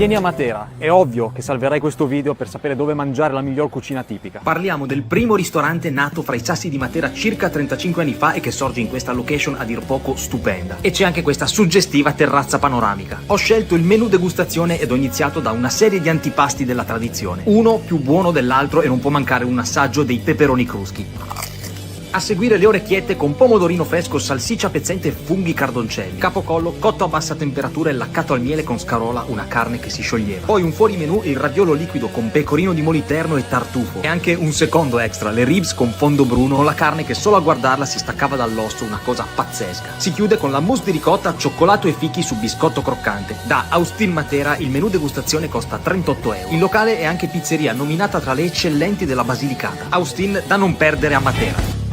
Vieni a Matera, è ovvio che salverai questo video per sapere dove mangiare la miglior cucina tipica. Parliamo del primo ristorante nato fra i sassi di Matera circa 35 anni fa e che sorge in questa location a dir poco stupenda. E c'è anche questa suggestiva terrazza panoramica. Ho scelto il menù degustazione ed ho iniziato da una serie di antipasti della tradizione. Uno più buono dell'altro e non può mancare un assaggio dei peperoni cruschi. A seguire le orecchiette con pomodorino fresco, salsiccia pezzente e funghi cardoncelli. Capocollo cotto a bassa temperatura e laccato al miele con scarola, una carne che si scioglieva. Poi un fuorimenù, il raviolo liquido con pecorino di moliterno e tartufo. E anche un secondo extra, le ribs con fondo bruno, con la carne che solo a guardarla si staccava dall'osso, una cosa pazzesca. Si chiude con la mousse di ricotta, cioccolato e fichi su biscotto croccante. Da Austin Matera il menù degustazione costa 38 euro. Il locale è anche pizzeria, nominata tra le eccellenti della Basilicata. Austin da non perdere a Matera.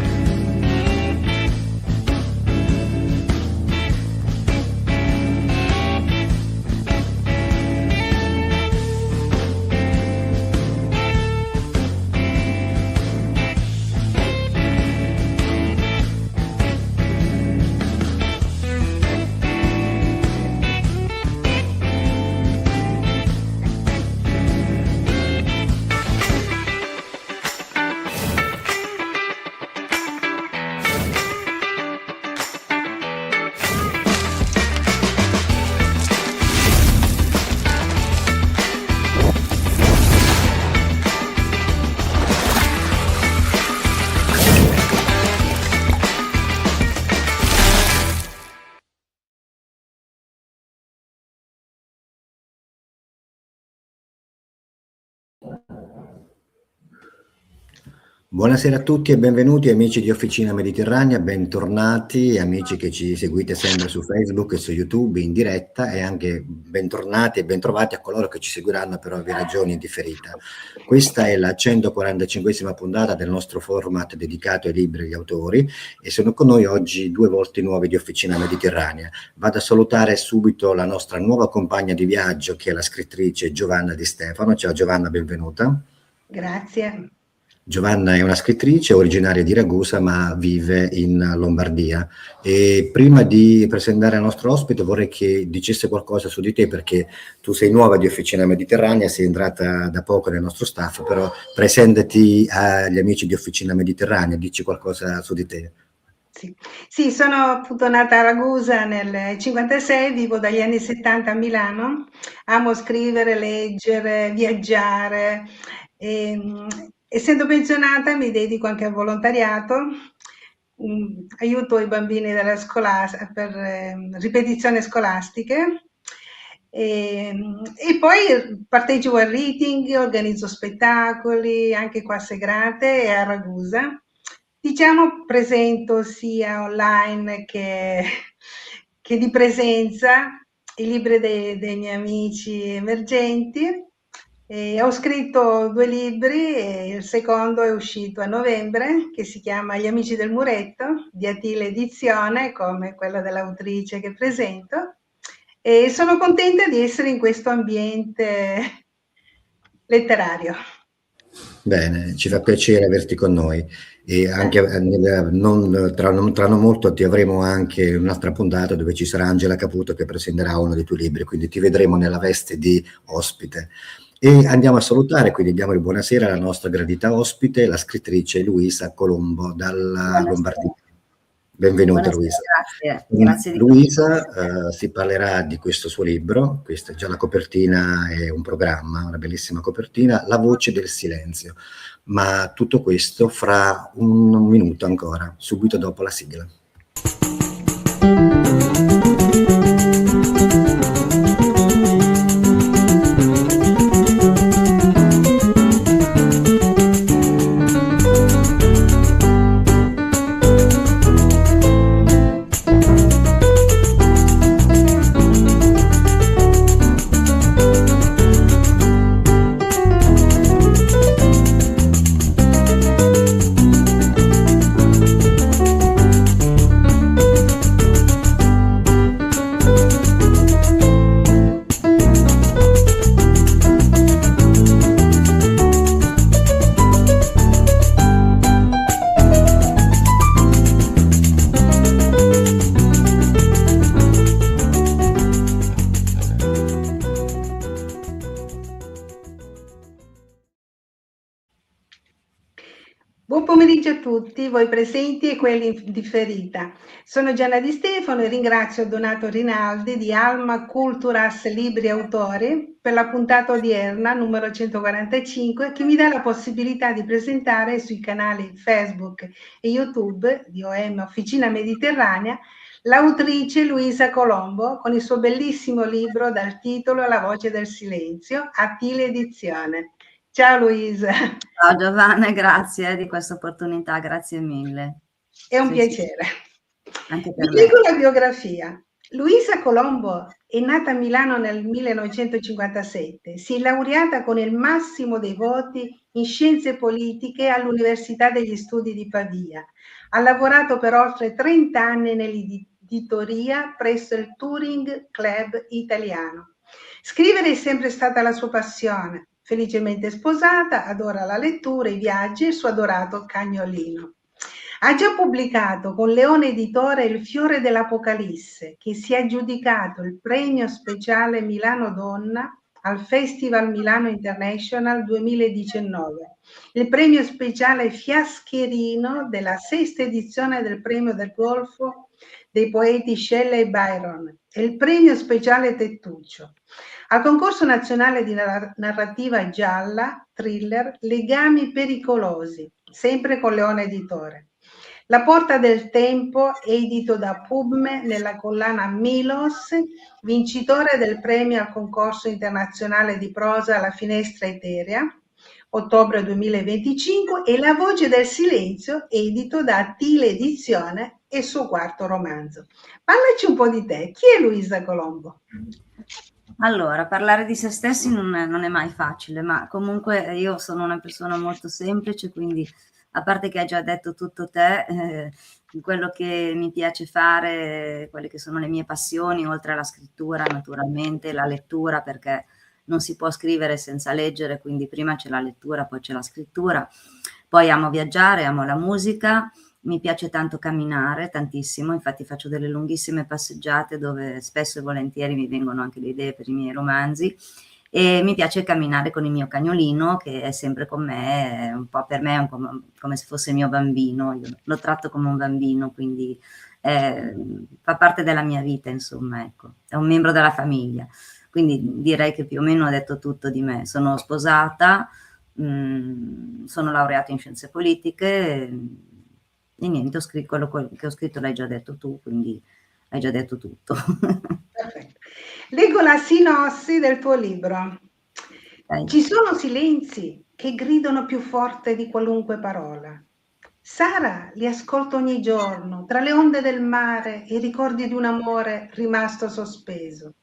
Buonasera a tutti e benvenuti amici di Officina Mediterranea, bentornati amici che ci seguite sempre su Facebook e su YouTube in diretta e anche bentornati e bentrovati a coloro che ci seguiranno per ovvie ragioni in differita. Questa è la 145esima puntata del nostro format dedicato ai libri e agli autori e sono con noi oggi due volti nuovi di Officina Mediterranea. Vado a salutare subito la nostra nuova compagna di viaggio che è la scrittrice Giovanna Di Stefano. Ciao Giovanna, benvenuta. Grazie. Giovanna è una scrittrice originaria di Ragusa ma vive in Lombardia e prima di presentare il nostro ospite vorrei che dicesse qualcosa su di te perché tu sei nuova di Officina Mediterranea, sei entrata da poco nel nostro staff, però presentati agli amici di Officina Mediterranea, dici qualcosa su di te. Sì, sono appunto nata a Ragusa nel 56, vivo dagli anni 70 a Milano, amo scrivere, leggere, viaggiare. Essendo pensionata mi dedico anche al volontariato, aiuto i bambini della per ripetizioni scolastiche e poi partecipo al reading, organizzo spettacoli anche qua a Segrate e a Ragusa. Diciamo presento sia online che di presenza i libri dei miei amici emergenti. Ho scritto 2 libri e il secondo è uscito a novembre che si chiama Gli amici del muretto di Atile Edizione, come quello dell'autrice che presento, e sono contenta di essere in questo ambiente letterario. Bene, ci fa piacere averti con noi e anche tra non molto ti avremo anche un'altra puntata dove ci sarà Angela Caputo che presenterà uno dei tuoi libri, quindi ti vedremo nella veste di ospite. E andiamo a salutare, quindi diamo il buonasera alla nostra gradita ospite, la scrittrice Luisa Colombo dalla Lombardia. Benvenuta Luisa. Grazie. Luisa si parlerà di questo suo libro, questa è già la copertina, è un programma, una bellissima copertina, La voce del silenzio, ma tutto questo fra un minuto ancora, subito dopo la sigla. tutti voi presenti e quelli in differita. Sono Gianna Di Stefano e ringrazio Donato Rinaldi di Alma Culturas Libri Autori per la puntata odierna numero 145 che mi dà la possibilità di presentare sui canali Facebook e YouTube di OM Officina Mediterranea l'autrice Luisa Colombo con il suo bellissimo libro dal titolo La voce del silenzio, Attile Edizione. Ciao Luisa. Ciao Giovanna, grazie di questa opportunità, grazie mille. È un Sì, piacere. anche per Vi me. leggo la biografia. Luisa Colombo è nata a Milano nel 1957, si è laureata con il massimo dei voti in scienze politiche all'Università degli Studi di Pavia. Ha lavorato per oltre 30 anni nell'editoria presso il Touring Club italiano. Scrivere è sempre stata la sua passione. Felicemente sposata, adora la lettura, i viaggi e il suo adorato cagnolino. Ha già pubblicato con Leone Editore Il fiore dell'Apocalisse, che si è aggiudicato il premio speciale Milano Donna al Festival Milano International 2019, il premio speciale Fiascherino della sesta edizione del premio del Golfo dei poeti Shelley e Byron e il premio speciale Tettuccio. Al concorso nazionale di narrativa gialla, thriller, Legami pericolosi, sempre con Leone Editore. La porta del tempo, edito da Pubme nella collana Milos, vincitore del premio al concorso internazionale di prosa La finestra eterea, ottobre 2025, e La voce del silenzio, edito da Attile Edizione e il suo quarto romanzo. Parlaci un po' di te. Chi è Luisa Colombo? Allora, parlare di se stessi non è mai facile, ma comunque io sono una persona molto semplice, quindi a parte che hai già detto tutto te, quello che mi piace fare, quelle che sono le mie passioni, oltre alla scrittura naturalmente, la lettura, perché non si può scrivere senza leggere, quindi prima c'è la lettura, poi c'è la scrittura. Poi amo viaggiare, amo la musica, mi piace tanto camminare, tantissimo, infatti faccio delle lunghissime passeggiate dove spesso e volentieri mi vengono anche le idee per i miei romanzi, e mi piace camminare con il mio cagnolino che è sempre con me, un po' per me è come se fosse il mio bambino, io lo tratto come un bambino, quindi fa parte della mia vita, insomma, ecco, è un membro della famiglia, quindi direi che più o meno ho detto tutto di me. Sono sposata, sono laureata in scienze politiche e niente, quello che ho scritto l'hai già detto tu, quindi hai già detto tutto. Perfetto. Leggo la sinossi del tuo libro. Ci sono silenzi che gridano più forte di qualunque parola. Sara li ascolta ogni giorno, tra le onde del mare e i ricordi di un amore rimasto sospeso.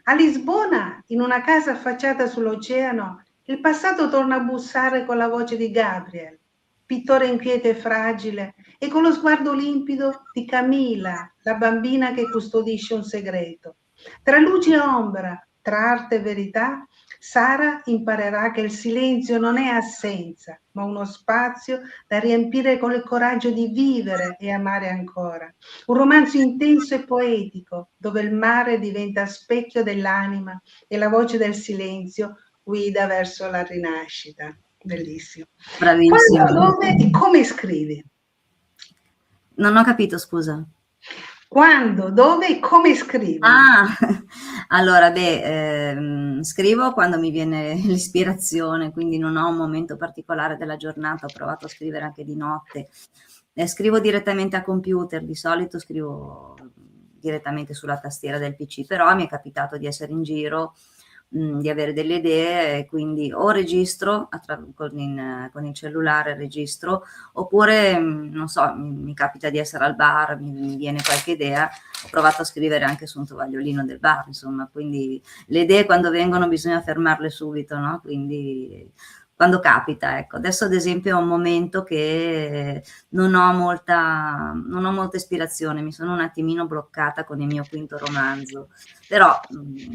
A Lisbona, in una casa affacciata sull'oceano, il passato torna a bussare con la voce di Gabriel, pittore inquieto e fragile, e con lo sguardo limpido di Camila, la bambina che custodisce un segreto. Tra luce e ombra, tra arte e verità, Sara imparerà che il silenzio non è assenza, ma uno spazio da riempire con il coraggio di vivere e amare ancora. Un romanzo intenso e poetico, dove il mare diventa specchio dell'anima e la voce del silenzio guida verso la rinascita. Bellissimo. Bravissimo. Quando, dove e come scrivi? Non ho capito, scusa. Quando, dove e come scrivi? Allora, scrivo quando mi viene l'ispirazione, quindi non ho un momento particolare della giornata, ho provato a scrivere anche di notte. Scrivo direttamente a computer, di solito scrivo direttamente sulla tastiera del PC, però mi è capitato di essere in giro, di avere delle idee, quindi o registro con il cellulare, registro, oppure non so, mi capita di essere al bar, mi viene qualche idea, ho provato a scrivere anche su un tovagliolino del bar, insomma, quindi le idee quando vengono bisogna fermarle subito, no? Quindi quando capita, ecco. Adesso ad esempio ho un momento che non ho molta ispirazione, mi sono un attimino bloccata con il mio quinto romanzo, però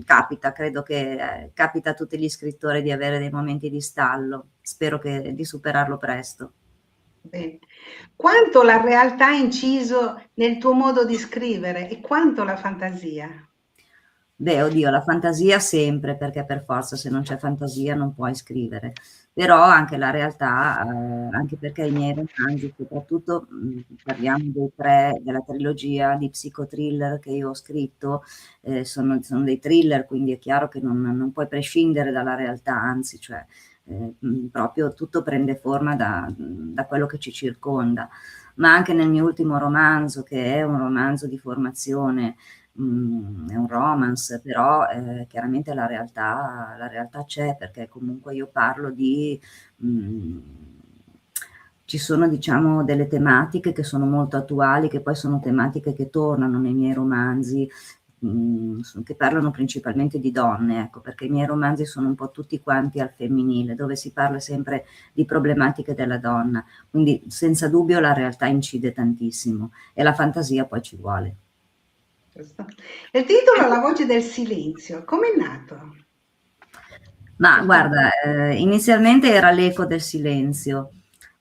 capita, credo che capita a tutti gli scrittori di avere dei momenti di stallo, spero di superarlo presto. Bene. Quanto la realtà ha inciso nel tuo modo di scrivere e quanto la fantasia? Beh, oddio, la fantasia sempre, perché per forza se non c'è fantasia non puoi scrivere. Però anche la realtà, anche perché i miei romanzi, soprattutto parliamo della trilogia di psicotriller che io ho scritto, sono dei thriller, quindi è chiaro che non puoi prescindere dalla realtà, anzi, cioè, proprio tutto prende forma da quello che ci circonda. Ma anche nel mio ultimo romanzo, che è un romanzo di formazione, è un romance, però chiaramente la realtà c'è, perché comunque io parlo di... mh, ci sono, diciamo, delle tematiche che sono molto attuali, che poi sono tematiche che tornano nei miei romanzi, che parlano principalmente di donne, ecco, perché i miei romanzi sono un po' tutti quanti al femminile, dove si parla sempre di problematiche della donna, quindi senza dubbio la realtà incide tantissimo e la fantasia poi ci vuole. Giusto? Il titolo La voce del silenzio, com'è nato? Ma Il guarda, titolo? inizialmente era l'eco del silenzio,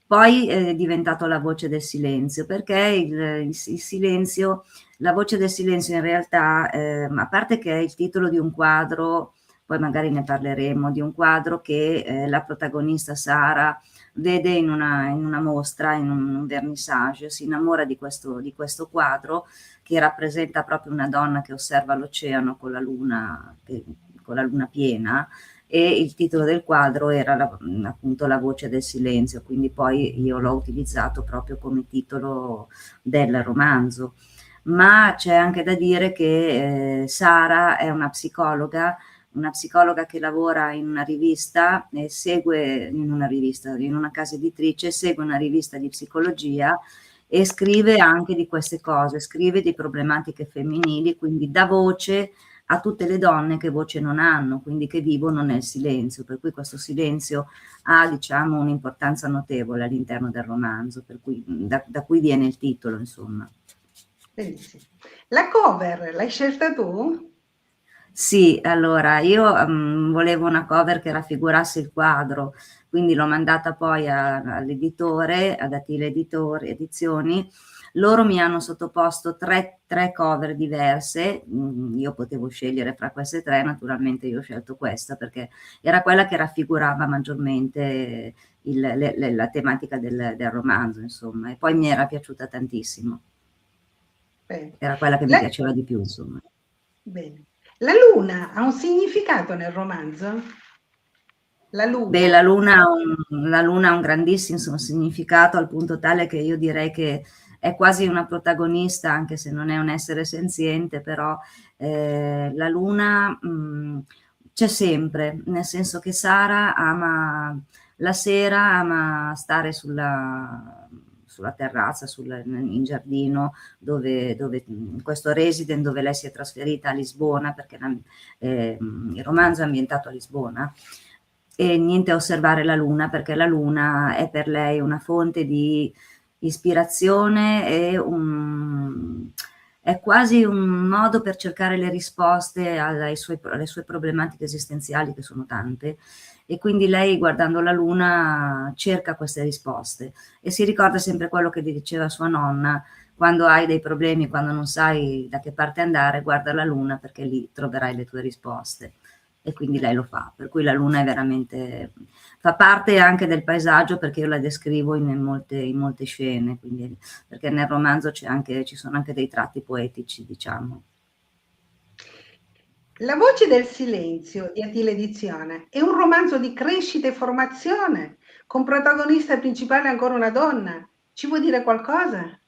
poi è diventato la voce del silenzio, perché il silenzio, la voce del silenzio in realtà, a parte che è il titolo di un quadro, poi magari ne parleremo, di un quadro che la protagonista Sara vede in una mostra, in un vernissage, si innamora di questo quadro che rappresenta proprio una donna che osserva l'oceano con la luna, con la luna piena, e il titolo del quadro era appunto La voce del silenzio, quindi poi io l'ho utilizzato proprio come titolo del romanzo. Ma c'è anche da dire che Sara è una psicologa che lavora in una rivista e segue in una casa editrice, segue una rivista di psicologia e scrive anche di queste cose, scrive di problematiche femminili, quindi dà voce a tutte le donne che voce non hanno, quindi che vivono nel silenzio, per cui questo silenzio ha, diciamo, un'importanza notevole all'interno del romanzo, per cui, da cui viene il titolo, insomma. Benissimo. La cover l'hai scelta tu? Sì, allora io volevo una cover che raffigurasse il quadro, quindi l'ho mandata poi all'editore, ad Attila Edizioni. Loro mi hanno sottoposto tre cover diverse, io potevo scegliere fra queste tre, naturalmente io ho scelto questa perché era quella che raffigurava maggiormente la tematica del romanzo, insomma, e poi mi era piaciuta tantissimo, Bene. era quella che mi La, piaceva di più, insomma. bene. La luna ha un significato nel romanzo? La Beh, luna. la luna ha un grandissimo significato al punto tale che io direi che è quasi una protagonista, anche se non è un essere senziente, però la luna c'è sempre, nel senso che Sara ama la sera, ama stare sulla terrazza, in giardino, in questo residence dove lei si è trasferita a Lisbona, perché il romanzo è ambientato a Lisbona, e niente a osservare la luna, perché la luna è per lei una fonte di ispirazione e è quasi un modo per cercare le risposte alle sue problematiche esistenziali, che sono tante, e quindi lei, guardando la luna, cerca queste risposte e si ricorda sempre quello che diceva sua nonna: quando hai dei problemi, quando non sai da che parte andare, guarda la luna perché lì troverai le tue risposte. E quindi lei lo fa, per cui la luna è veramente, fa parte anche del paesaggio, perché io la descrivo in molte scene, quindi, perché nel romanzo ci sono anche dei tratti poetici, diciamo. La voce del silenzio di Attila Edizione è un romanzo di crescita e formazione, con protagonista principale ancora una donna. Ci vuoi dire qualcosa?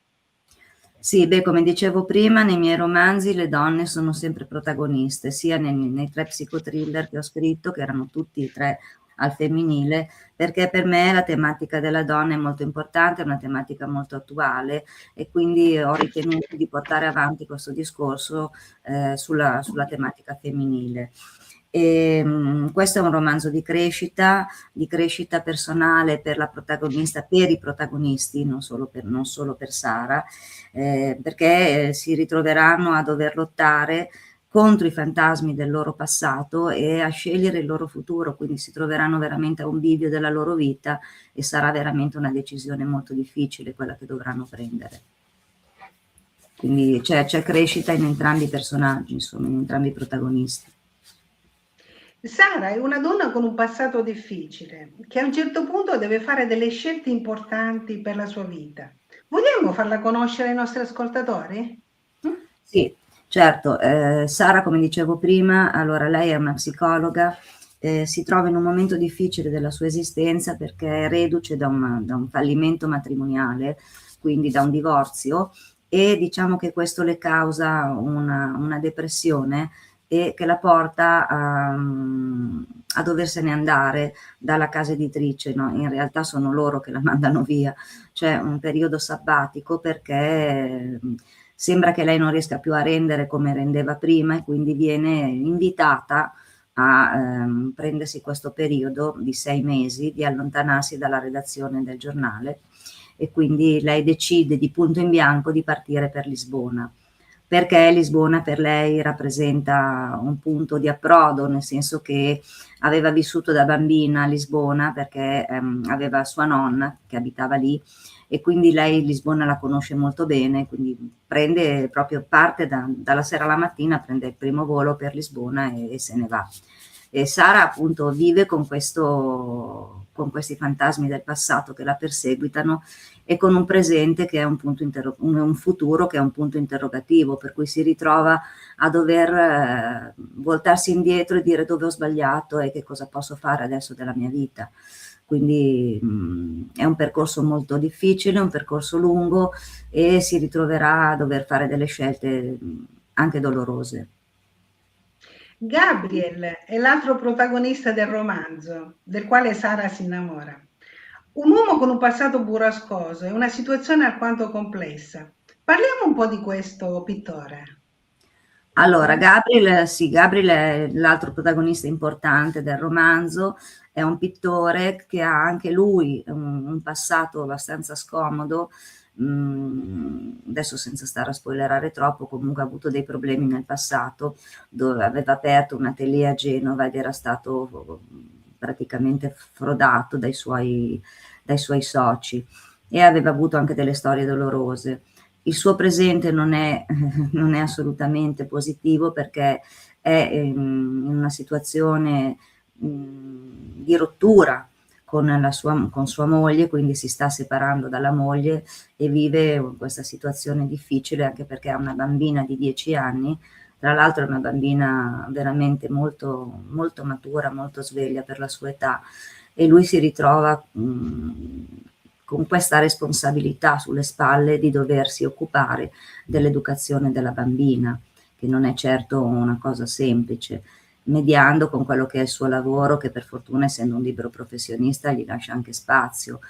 Sì, beh, come dicevo prima, nei miei romanzi le donne sono sempre protagoniste, sia nei tre psicothriller che ho scritto, che erano tutti e tre al femminile, perché per me la tematica della donna è molto importante, è una tematica molto attuale, e quindi ho ritenuto di portare avanti questo discorso sulla tematica femminile. Questo è un romanzo di crescita personale per la protagonista, per i protagonisti, non solo per Sara, perché si ritroveranno a dover lottare contro i fantasmi del loro passato e a scegliere il loro futuro, quindi si troveranno veramente a un bivio della loro vita e sarà veramente una decisione molto difficile quella che dovranno prendere. quindi c'è crescita in entrambi i personaggi, insomma, in entrambi i protagonisti. Sara è una donna con un passato difficile, che a un certo punto deve fare delle scelte importanti per la sua vita. Vogliamo farla conoscere ai nostri ascoltatori? Sì, certo. Sara, come dicevo prima, allora lei è una psicologa, si trova in un momento difficile della sua esistenza perché è reduce da un fallimento matrimoniale, quindi da un divorzio, e diciamo che questo le causa una depressione e che la porta a doversene andare dalla casa editrice, no? In realtà sono loro che la mandano via, c'è un periodo sabbatico perché sembra che lei non riesca più a rendere come rendeva prima e quindi viene invitata a prendersi questo periodo di 6 mesi, di allontanarsi dalla redazione del giornale, e quindi lei decide di punto in bianco di partire per Lisbona, perché Lisbona per lei rappresenta un punto di approdo, nel senso che aveva vissuto da bambina a Lisbona perché aveva sua nonna che abitava lì, e quindi lei Lisbona la conosce molto bene, quindi parte dalla sera alla mattina, prende il primo volo per Lisbona e se ne va. E Sara appunto vive con questi fantasmi del passato che la perseguitano e con un presente che è un futuro che è un punto interrogativo, per cui si ritrova a dover voltarsi indietro e dire dove ho sbagliato e che cosa posso fare adesso della mia vita. Quindi è un percorso molto difficile, un percorso lungo, e si ritroverà a dover fare delle scelte anche dolorose. Gabriel è l'altro protagonista del romanzo, del quale Sara si innamora. Un uomo con un passato burrascoso e una situazione alquanto complessa. Parliamo un po' di questo pittore. Allora, Gabriel è l'altro protagonista importante del romanzo, è un pittore che ha anche lui un passato abbastanza scomodo, adesso senza stare a spoilerare troppo, comunque ha avuto dei problemi nel passato, dove aveva aperto un atelier a Genova ed era stato praticamente frodato dai suoi soci, e aveva avuto anche delle storie dolorose. Il suo presente non è assolutamente positivo perché è in una situazione di rottura con sua moglie, quindi si sta separando dalla moglie e vive questa situazione difficile anche perché ha una bambina di 10 anni, tra l'altro è una bambina veramente molto, molto matura, molto sveglia per la sua età, e lui si ritrova con questa responsabilità sulle spalle di doversi occupare dell'educazione della bambina, che non è certo una cosa semplice, mediando con quello che è il suo lavoro, che per fortuna, essendo un libero professionista, gli lascia anche spazio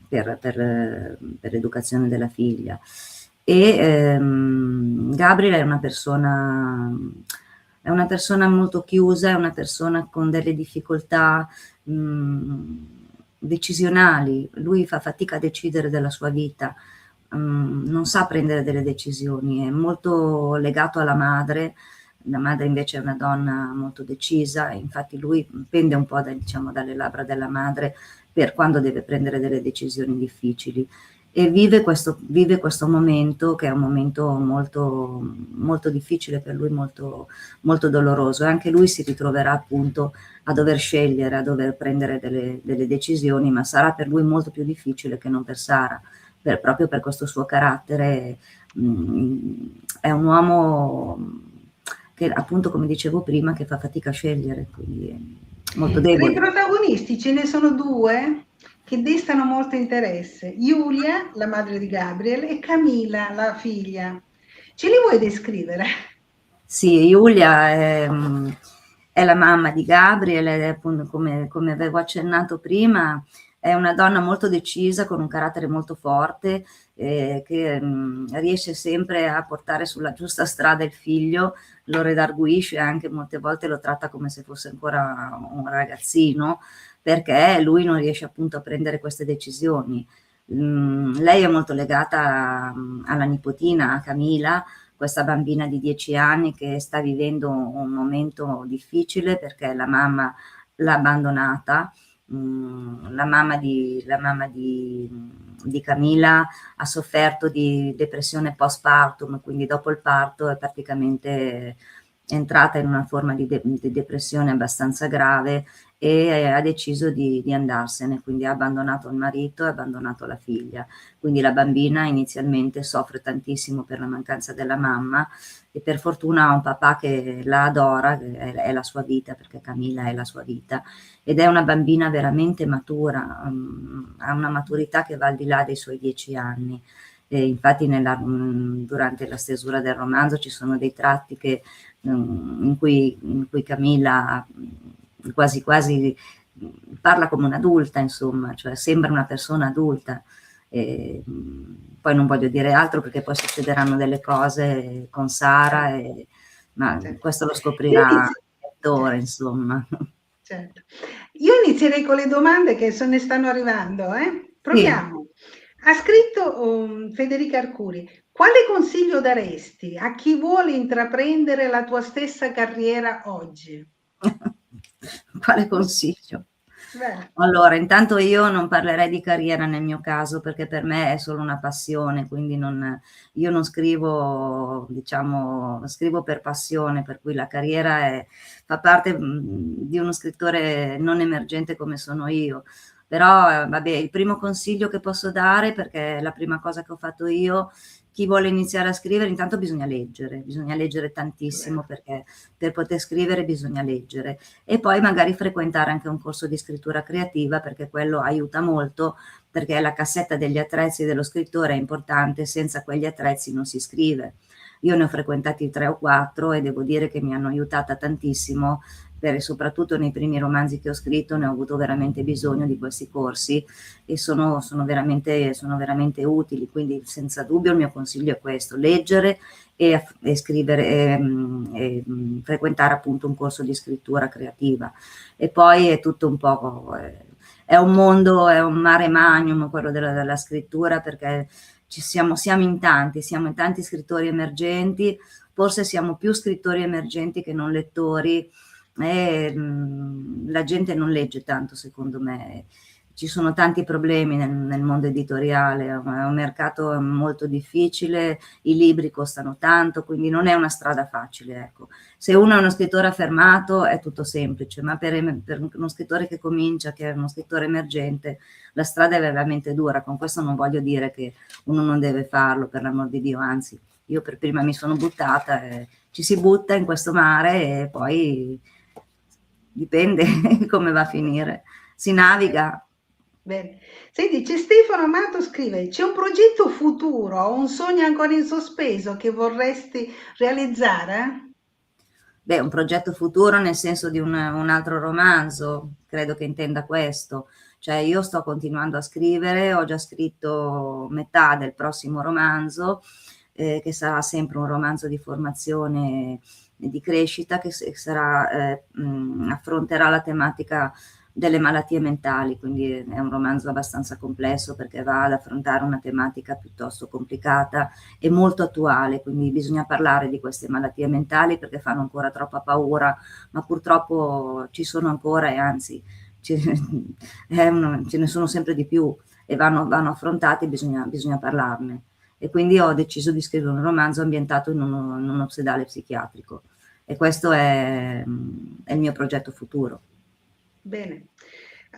per l'educazione della figlia. E Gabriel è una persona molto chiusa, è una persona con delle difficoltà decisionali. Lui fa fatica a decidere della sua vita, non sa prendere delle decisioni, è molto legato alla madre. La madre invece è una donna molto decisa, infatti lui pende un po' dalle labbra della madre per quando deve prendere delle decisioni difficili, e vive questo momento che è un momento molto, molto difficile per lui, molto, molto doloroso, e anche lui si ritroverà appunto a dover scegliere, a dover prendere delle decisioni, ma sarà per lui molto più difficile che non per Sara, proprio per questo suo carattere. È un uomo che appunto, come dicevo prima, che fa fatica a scegliere, quindi è molto debole. Tra i protagonisti ce ne sono due che destano molto interesse: Giulia, la madre di Gabriel, e Camila, la figlia. Ce li vuoi descrivere? Sì, Giulia è la mamma di Gabriel, ed è appunto, come avevo accennato prima, è una donna molto decisa, con un carattere molto forte, che riesce sempre a portare sulla giusta strada il figlio, lo redarguisce, anche molte volte lo tratta come se fosse ancora un ragazzino, perché lui non riesce appunto a prendere queste decisioni. Lei è molto legata alla nipotina, a Camila, questa bambina di 10 anni che sta vivendo un momento difficile perché la mamma l'ha abbandonata, la mamma di Camilla ha sofferto di depressione postpartum, quindi dopo il parto è praticamente entrata in una forma di depressione abbastanza grave e ha deciso di andarsene, quindi ha abbandonato il marito e ha abbandonato la figlia. Quindi la bambina inizialmente soffre tantissimo per la mancanza della mamma e per fortuna ha un papà che la adora, che è la sua vita, perché Camilla è la sua vita, ed è una bambina veramente matura, ha una maturità che va al di là dei suoi 10 anni. E infatti durante la stesura del romanzo ci sono dei tratti in cui Camilla quasi quasi parla come un'adulta, insomma, cioè sembra una persona adulta. E, poi non voglio dire altro perché poi succederanno delle cose con Sara, ma questo lo scoprirà il lettore, insomma. Certo. Io inizierei con le domande che ne stanno arrivando. Proviamo. Sì. Ha scritto Federica Arcuri: quale consiglio daresti a chi vuole intraprendere la tua stessa carriera oggi? Quale consiglio? Allora, intanto io non parlerei di carriera nel mio caso, perché per me è solo una passione, quindi io non scrivo, diciamo, scrivo per passione, per cui la carriera fa parte di uno scrittore non emergente come sono io. Però, vabbè, il primo consiglio che posso dare, perché è la prima cosa che ho fatto io, chi vuole iniziare a scrivere, intanto bisogna leggere tantissimo, perché per poter scrivere bisogna leggere, e poi magari frequentare anche un corso di scrittura creativa, perché quello aiuta molto, perché la cassetta degli attrezzi dello scrittore è importante, senza quegli attrezzi non si scrive. Io ne ho frequentati 3 o 4 e devo dire che mi hanno aiutata tantissimo, soprattutto nei primi romanzi che ho scritto ne ho avuto veramente bisogno di questi corsi e sono veramente utili, quindi senza dubbio il mio consiglio è questo: leggere e scrivere e frequentare appunto un corso di scrittura creativa. E poi è tutto un po', è un mondo, è un mare magnum quello della scrittura, perché siamo in tanti scrittori emergenti, forse siamo più scrittori emergenti che non lettori. La gente non legge tanto, secondo me. Ci sono tanti problemi nel mondo editoriale, è un mercato molto difficile, i libri costano tanto, quindi non è una strada facile, ecco. Se uno è uno scrittore affermato è tutto semplice, ma per uno scrittore che comincia, che è uno scrittore emergente, la strada è veramente dura. Con questo non voglio dire che uno non deve farlo, per l'amor di Dio, anzi, io per prima mi sono buttata, ci si butta in questo mare e poi dipende come va a finire, si naviga. Bene. Senti, c'è Stefano Amato, scrive: c'è un progetto futuro o un sogno ancora in sospeso che vorresti realizzare? Beh, un progetto futuro nel senso di un altro romanzo, credo che intenda questo. Cioè io sto continuando a scrivere, ho già scritto metà del prossimo romanzo, che sarà sempre un romanzo di formazione e di crescita, che affronterà la tematica delle malattie mentali, quindi è un romanzo abbastanza complesso perché va ad affrontare una tematica piuttosto complicata e molto attuale, quindi bisogna parlare di queste malattie mentali perché fanno ancora troppa paura, ma purtroppo ci sono ancora e anzi ce ne sono sempre di più e vanno affrontati, bisogna parlarne. E quindi ho deciso di scrivere un romanzo ambientato in un ospedale psichiatrico e questo è il mio progetto futuro. Bene.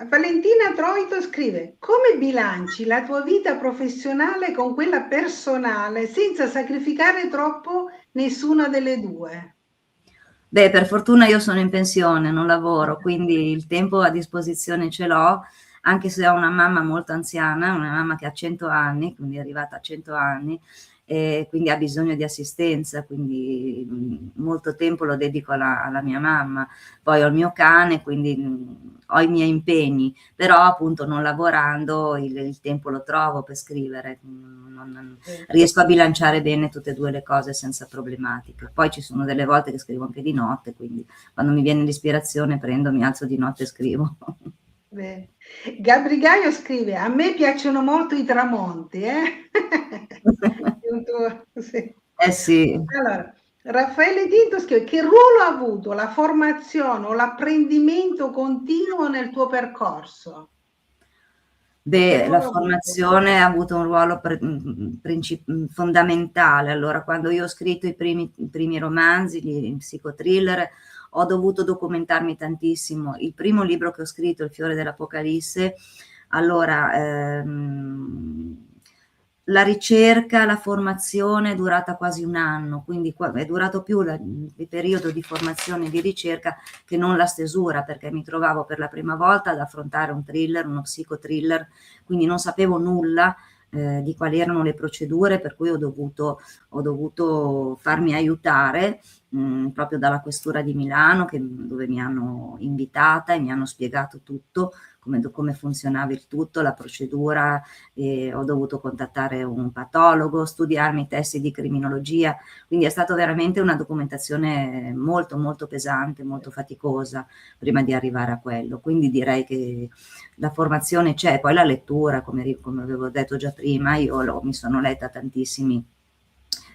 Valentina Troito scrive: come bilanci la tua vita professionale con quella personale senza sacrificare troppo nessuna delle due? Beh, per fortuna io sono in pensione, non lavoro, quindi il tempo a disposizione ce l'ho, anche se ho una mamma molto anziana, una mamma che ha 100 anni, quindi è arrivata a 100 anni, e quindi ha bisogno di assistenza, quindi molto tempo lo dedico alla mia mamma. Poi ho il mio cane, quindi ho i miei impegni, però appunto non lavorando il tempo lo trovo per scrivere, riesco a bilanciare bene tutte e due le cose senza problematiche. Poi ci sono delle volte che scrivo anche di notte, quindi quando mi viene l'ispirazione mi alzo di notte e scrivo. Beh. Gabri Gaio scrive: a me piacciono molto i tramonti, sì. Sì. Allora, Raffaele Tinto scrive: che ruolo ha avuto la formazione o l'apprendimento continuo nel tuo percorso? Che Beh, la ruolo ha avuto? formazione ha avuto un ruolo fondamentale. Allora, quando io ho scritto i primi romanzi, gli psicothriller, ho dovuto documentarmi tantissimo. Il primo libro che ho scritto, Il fiore dell'Apocalisse, allora, la ricerca, la formazione è durata quasi un anno, quindi è durato più il periodo di formazione e di ricerca che non la stesura, perché mi trovavo per la prima volta ad affrontare un thriller, uno psicothriller, quindi non sapevo nulla di quali erano le procedure, per cui ho dovuto farmi aiutare proprio dalla questura di Milano, dove mi hanno invitata e mi hanno spiegato tutto, come funzionava il tutto, la procedura, e ho dovuto contattare un patologo, studiarmi i testi di criminologia, quindi è stata veramente una documentazione molto molto pesante, molto faticosa prima di arrivare a quello. Quindi direi che la formazione c'è, poi la lettura, come avevo detto già prima, io mi sono letta tantissimi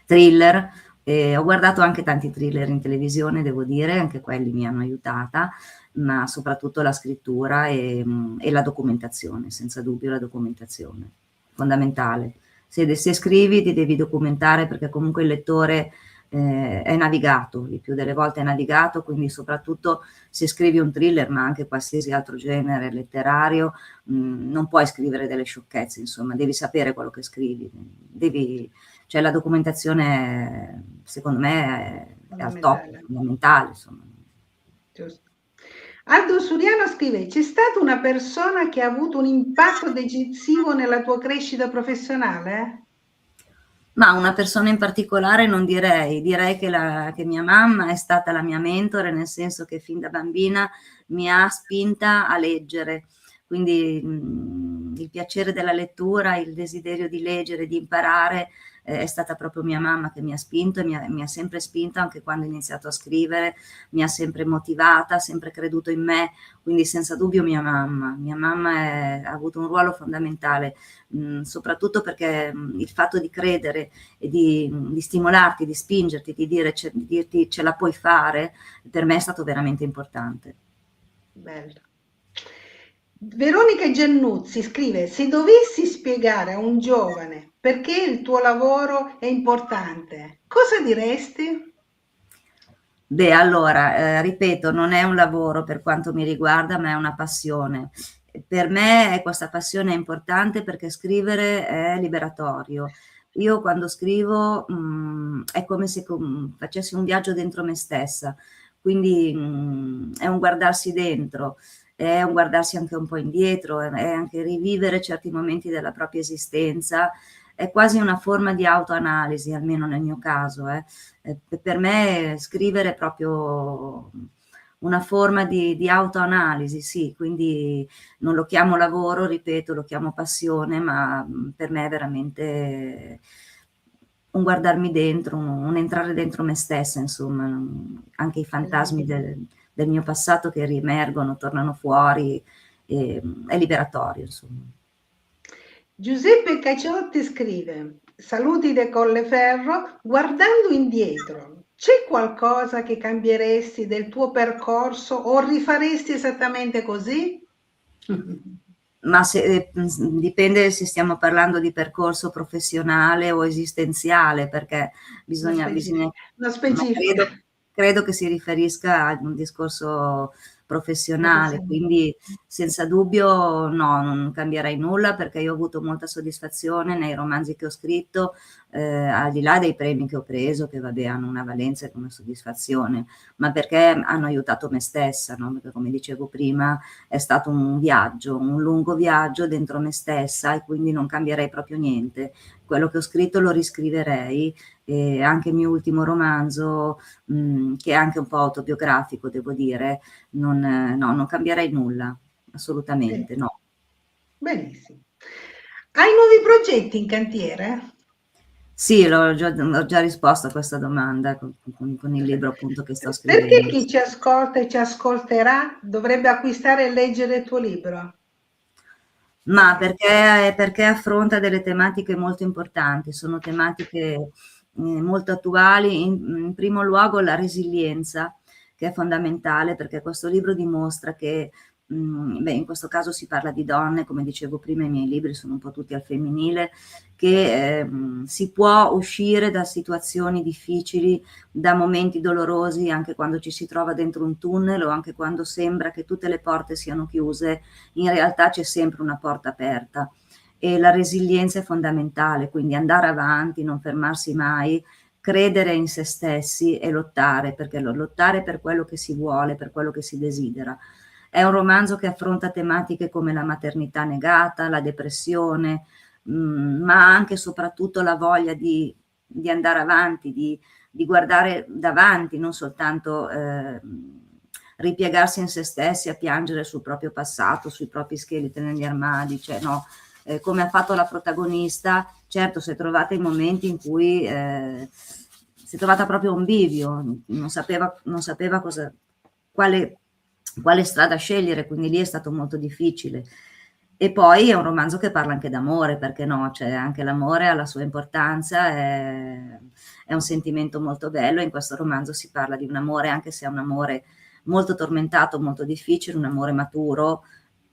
thriller, ho guardato anche tanti thriller in televisione, devo dire, anche quelli mi hanno aiutata, ma soprattutto la scrittura e la documentazione, senza dubbio la documentazione, fondamentale. Se scrivi ti devi documentare, perché comunque il lettore è navigato, il più delle volte è navigato, quindi soprattutto se scrivi un thriller, ma anche qualsiasi altro genere letterario, non puoi scrivere delle sciocchezze, insomma, devi sapere quello che scrivi, cioè la documentazione secondo me è al top, è Fondamentale. fondamentale, insomma. Giusto. Aldo Suriano scrive: c'è stata una persona che ha avuto un impatto decisivo nella tua crescita professionale? Ma una persona in particolare non direi che mia mamma è stata la mia mentore, nel senso che fin da bambina mi ha spinta a leggere, quindi il piacere della lettura, il desiderio di leggere, di imparare, è stata proprio mia mamma che mi ha spinto e mi ha sempre spinto, anche quando ho iniziato a scrivere, mi ha sempre motivata, ha sempre creduto in me, quindi senza dubbio mia mamma ha avuto un ruolo fondamentale, soprattutto perché il fatto di credere e di stimolarti, di spingerti, di dirti ce la puoi fare, per me è stato veramente importante. Bello. Veronica Giannuzzi scrive: se dovessi spiegare a un giovane perché il tuo lavoro è importante, cosa diresti? Beh, allora, ripeto, non è un lavoro per quanto mi riguarda, ma è una passione. Per me questa passione è importante perché scrivere è liberatorio. Io quando scrivo è come se facessi un viaggio dentro me stessa, quindi è un guardarsi dentro, è un guardarsi anche un po' indietro, è anche rivivere certi momenti della propria esistenza, è quasi una forma di autoanalisi, almeno nel mio caso. Per me scrivere è proprio una forma di autoanalisi, sì, quindi non lo chiamo lavoro, ripeto, lo chiamo passione, ma per me è veramente un guardarmi dentro, un entrare dentro me stessa, insomma, anche i fantasmi del mio passato che riemergono, tornano fuori, è liberatorio, insomma. Giuseppe Caciotti scrive: saluti da Colleferro, guardando indietro, c'è qualcosa che cambieresti del tuo percorso o rifaresti esattamente così? Ma dipende se stiamo parlando di percorso professionale o esistenziale, perché bisogna, Una ma specifica. credo che si riferisca a un discorso professionale, quindi senza dubbio no, non cambierei nulla, perché io ho avuto molta soddisfazione nei romanzi che ho scritto, al di là dei premi che ho preso, che vabbè hanno una valenza e una soddisfazione, ma perché hanno aiutato me stessa, no? Perché come dicevo prima è stato un viaggio, un lungo viaggio dentro me stessa, e quindi non cambierei proprio niente. Quello che ho scritto lo riscriverei, e anche il mio ultimo romanzo, che è anche un po' autobiografico, devo dire, non cambierei nulla, assolutamente no. Benissimo. Hai nuovi progetti in cantiere? Sì, ho già risposto a questa domanda con il libro appunto che sto Perché scrivendo. chi ci ascolta e ci ascolterà dovrebbe acquistare e leggere il tuo libro? Ma perché affronta delle tematiche molto importanti, sono tematiche molto attuali, in primo luogo la resilienza, che è fondamentale, perché questo libro dimostra che in questo caso si parla di donne, come dicevo prima, i miei libri sono un po' tutti al femminile, che si può uscire da situazioni difficili, da momenti dolorosi, anche quando ci si trova dentro un tunnel o anche quando sembra che tutte le porte siano chiuse, in realtà c'è sempre una porta aperta. E la resilienza è fondamentale, quindi andare avanti, non fermarsi mai, credere in se stessi e lottare, perché lottare per quello che si vuole, per quello che si desidera. È un romanzo che affronta tematiche come la maternità negata, la depressione, ma anche e soprattutto la voglia di andare avanti, di guardare davanti, non soltanto ripiegarsi in se stessi a piangere sul proprio passato, sui propri scheletri negli armadi, cioè no, come ha fatto la protagonista, certo si è trovata in momenti in cui si è trovata proprio a un bivio, non sapeva quale strada scegliere, quindi lì è stato molto difficile. E poi è un romanzo che parla anche d'amore, perché no? Cioè anche l'amore ha la sua importanza, è un sentimento molto bello, e in questo romanzo si parla di un amore, anche se è un amore molto tormentato, molto difficile, un amore maturo,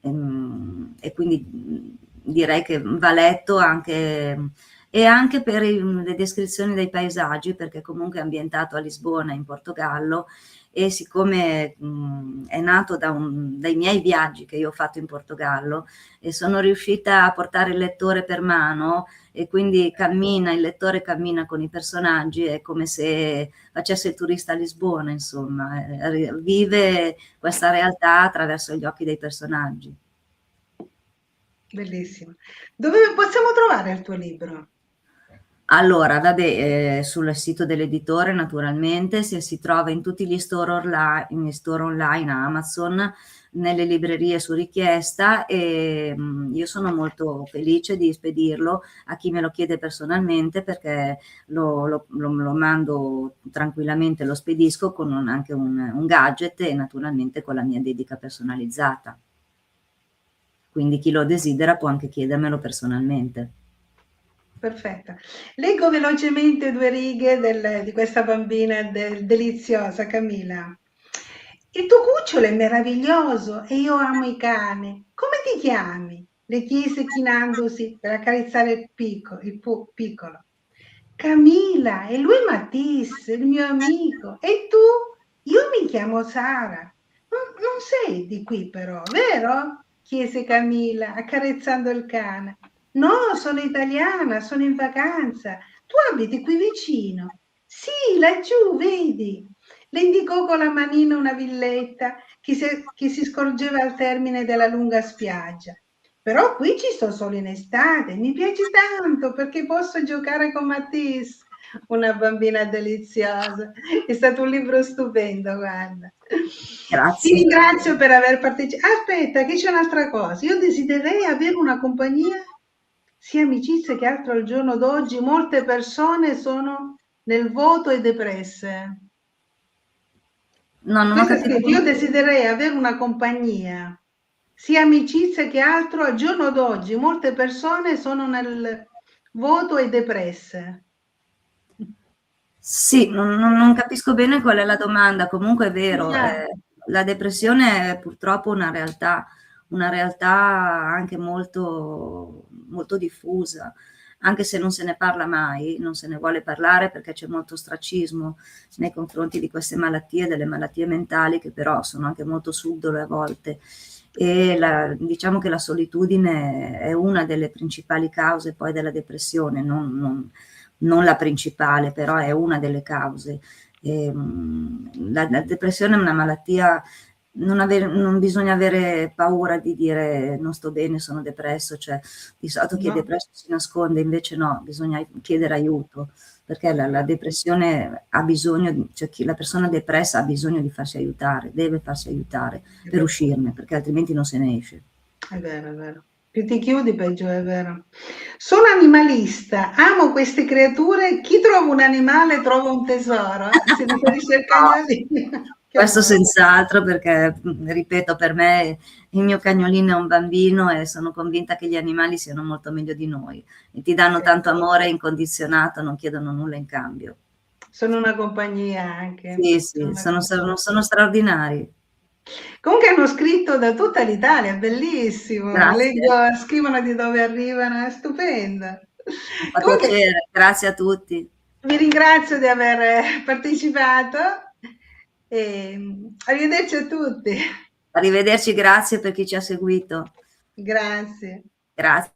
e quindi direi che va letto anche, e anche per le descrizioni dei paesaggi, perché comunque è ambientato a Lisbona, in Portogallo, e siccome è nato dai miei viaggi che io ho fatto in Portogallo, e sono riuscita a portare il lettore per mano, e quindi il lettore cammina con i personaggi, è come se facesse il turista a Lisbona, insomma, vive questa realtà attraverso gli occhi dei personaggi. Bellissimo. Dove possiamo trovare il tuo libro? Allora, vabbè, sul sito dell'editore naturalmente, si trova in tutti gli store online, Amazon, nelle librerie su richiesta, e io sono molto felice di spedirlo a chi me lo chiede personalmente, perché lo mando tranquillamente, lo spedisco con anche un gadget, e naturalmente con la mia dedica personalizzata. Quindi chi lo desidera può anche chiedermelo personalmente. Perfetto. Leggo velocemente 2 righe di questa bambina deliziosa, Camilla. Il tuo cucciolo è meraviglioso e io amo i cani. Come ti chiami? Le chiese chinandosi per accarezzare il piccolo. Camilla, e lui Matisse, il mio amico. E tu? Io mi chiamo Sara. Non sei di qui però, vero? Chiese Camilla, accarezzando il cane. No, sono italiana, sono in vacanza. Tu abiti qui vicino? Sì, laggiù, vedi. Le indicò con la manina una villetta che si scorgeva al termine della lunga spiaggia. Però qui ci sto solo in estate, mi piace tanto perché posso giocare con Matisse, una bambina deliziosa. È stato un libro stupendo, guarda. Grazie. Ti ringrazio per aver partecipato. Aspetta, che c'è un'altra cosa. Io desidererei avere una compagnia, sia amicizie che altro al giorno d'oggi. Molte persone sono nel vuoto e depresse. No, non ho capito. Io desidererei avere una compagnia, sia amicizie che altro al giorno d'oggi. Molte persone sono nel vuoto e depresse. Sì, non capisco bene qual è la domanda, comunque è vero, la depressione è purtroppo una realtà anche molto, molto diffusa, anche se non se ne parla mai, non se ne vuole parlare, perché c'è molto ostracismo nei confronti di queste malattie, delle malattie mentali, che però sono anche molto subdole a volte. E diciamo che la solitudine è una delle principali cause poi della depressione, non la principale, però è una delle cause. La depressione è una malattia, non bisogna avere paura di dire non sto bene, sono depresso, cioè di solito chi è depresso si nasconde, invece no, bisogna chiedere aiuto, perché la depressione ha bisogno, cioè la persona depressa ha bisogno di farsi aiutare, deve farsi aiutare per uscirne, perché altrimenti non se ne esce. È vero. Più ti chiudi peggio, è vero. Sono animalista, amo queste creature, chi trova un animale trova un tesoro, si riferisce al cagnolino. Questo amore. senz'altro, perché ripeto, per me il mio cagnolino è un bambino e sono convinta che gli animali siano molto meglio di noi e ti danno Sì. tanto amore incondizionato, non chiedono nulla in cambio. Sono una compagnia anche. Sì, Sono sì, una sono straordinari. Comunque hanno scritto da tutta l'Italia, bellissimo. Grazie, Leggo, scrivono di dove arrivano, è stupendo. mi fa Comunque piacere, grazie a tutti. vi ringrazio di aver partecipato e arrivederci a tutti. Arrivederci, grazie per chi ci ha seguito. Grazie. Grazie.